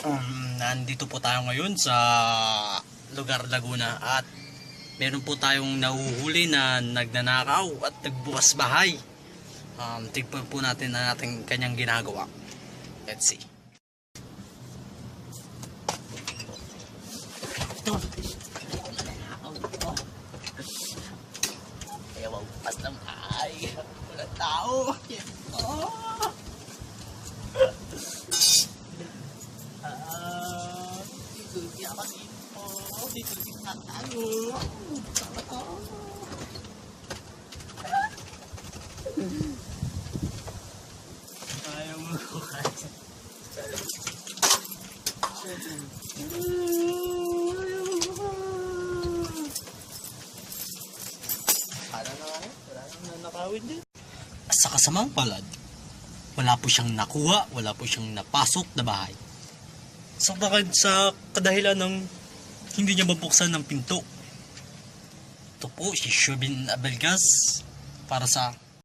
Nandito po tayo ngayon sa lugar Laguna at meron po tayong nahuhuli na nagnanakaw at nagbukas bahay. Tignan po natin ang ating kanyang ginagawa. Let's see. Ito. Ayaw, pas ng bahay. Walang tao. Dito yung natago. Ayaw mo kasi. Para na nga, wala nang nakawin din. Sa kasamang palad, wala po siyang nakuha, wala po siyang napasok na bahay. Sa kadahilan ng hindi niya mabuksan ng pinto. Ito po si Shubin Abelgas para sa